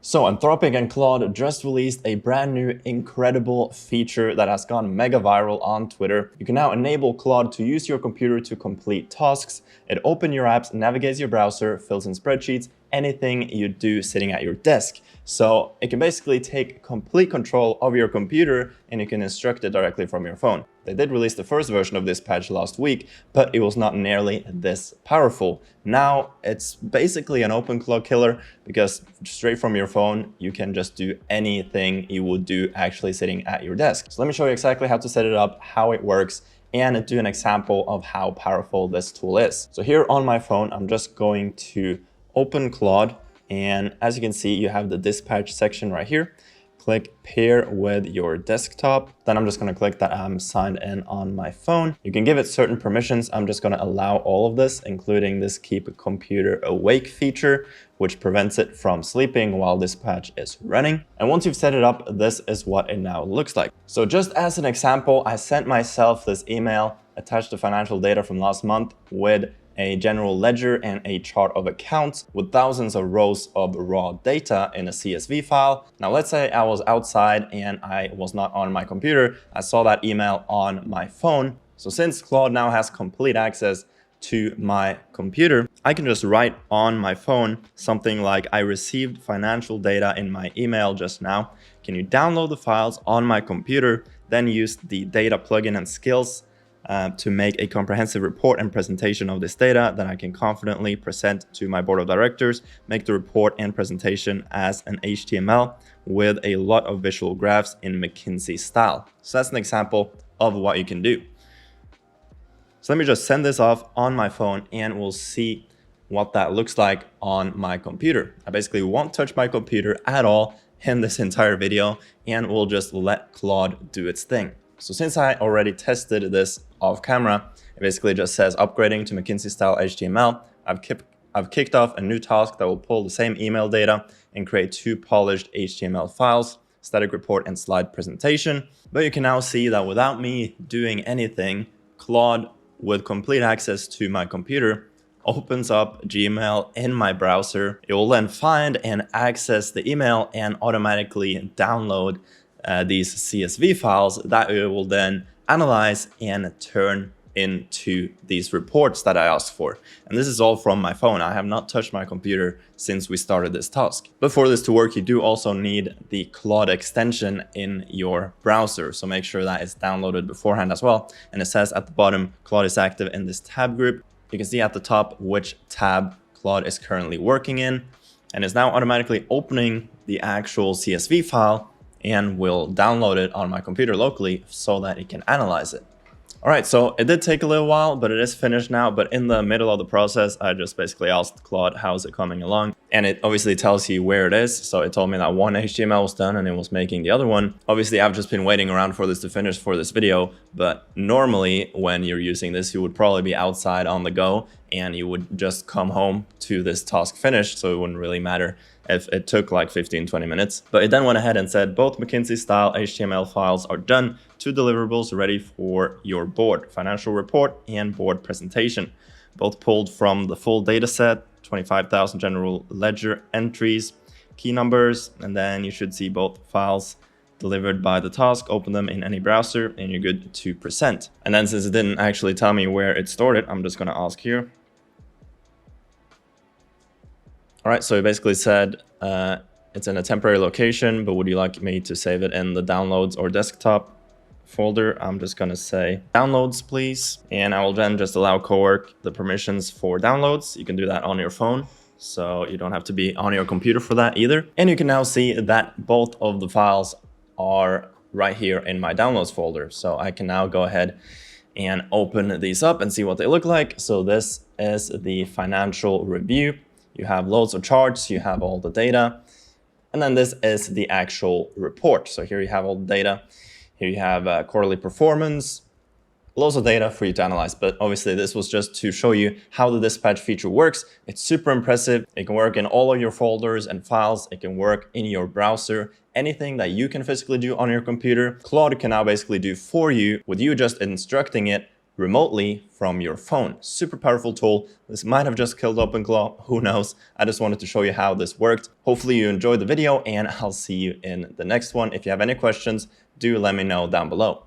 So Anthropic and Claude just released a brand new incredible feature that has gone mega viral on Twitter. You can now enable Claude to use your computer to complete tasks. It opens your apps, navigates your browser, fills in spreadsheets, anything you do sitting at your desk. So it can basically take complete control of your computer and you can instruct it directly from your phone. They did release the first version of this patch last week, but it was not nearly this powerful. Now it's basically an Openclaw killer because straight from your phone, you can just do anything you would do actually sitting at your desk. So let me show you exactly how to set it up, how it works, and do an example of how powerful this tool is. So here on my phone, I'm just going to open Claude, and as you can see, you have the dispatch section right here. Click pair with your desktop. Then I'm just going to click that I'm signed in on my phone. You can give it certain permissions. I'm just going to allow all of this, including this keep a computer awake feature, which prevents it from sleeping while dispatch is running. And once you've set it up, this is what it now looks like. So just as an example, I sent myself this email attached to financial data from last month with a general ledger and a chart of accounts with thousands of rows of raw data in a CSV file. Now, let's say I was outside and I was not on my computer. I saw that email on my phone. So since Claude now has complete access to my computer, I can just write on my phone something like, I received financial data in my email just now. Can you download the files on my computer, then use the data plugin and skills to make a comprehensive report and presentation of this data that I can confidently present to my board of directors, make the report and presentation as an HTML with a lot of visual graphs in McKinsey style. So that's an example of what you can do. So let me just send this off on my phone and we'll see what that looks like on my computer. I basically won't touch my computer at all in this entire video and we'll just let Claude do its thing. So since I already tested this off camera, it basically just says upgrading to McKinsey style HTML. I've kicked off a new task that will pull the same email data and create two polished HTML files, static report and slide presentation. But you can now see that without me doing anything, Claude with complete access to my computer opens up Gmail in my browser. It will then find and access the email and automatically download these CSV files that it will then analyze and turn into these reports that I asked for. And this is all from my phone. I have not touched my computer since we started this task. But for this to work, you do also need the Claude extension in your browser. So make sure that it's downloaded beforehand as well. And it says at the bottom, Claude is active in this tab group. You can see at the top which tab Claude is currently working in. And it's now automatically opening the actual CSV file and will download it on my computer locally so that it can analyze it. All right, so it did take a little while, but it is finished now. But in the middle of the process, I just basically asked Claude, how's it coming along? And it obviously tells you where it is. So it told me that one HTML was done and it was making the other one. Obviously, I've just been waiting around for this to finish for this video. But normally when you're using this, you would probably be outside on the go and you would just come home to this task finished. So it wouldn't really matter if it took like 15-20 minutes. But it then went ahead and said both McKinsey style HTML files are done, 2 deliverables ready for your board, financial report and board presentation. Both pulled from the full data set, 25,000 general ledger entries, key numbers, and then you should see both files delivered by the task, open them in any browser, and you're good to present. And then since it didn't actually tell me where it stored it, I'm just gonna ask here. All right, so it basically said it's in a temporary location, but would you like me to save it in the downloads or desktop folder? I'm just gonna say downloads, please. And I will then just allow Cowork the permissions for downloads. You can do that on your phone, so you don't have to be on your computer for that either. And you can now see that both of the files are right here in my downloads folder. So I can now go ahead and open these up and see what they look like. So this is the financial review. You have loads of charts, you have all the data, and then this is the actual report. So here you have all the data. Here you have quarterly performance, loads of data for you to analyze. But obviously this was just to show you how the dispatch feature works. It's super impressive. It can work in all of your folders and files. It can work in your browser. Anything that you can physically do on your computer, Claude can now basically do for you with you just instructing it remotely from your phone. Super powerful tool. This might have just killed Openclaw, who knows? I just wanted to show you how this worked. Hopefully you enjoyed the video, and I'll see you in the next one. If you have any questions, do let me know down below.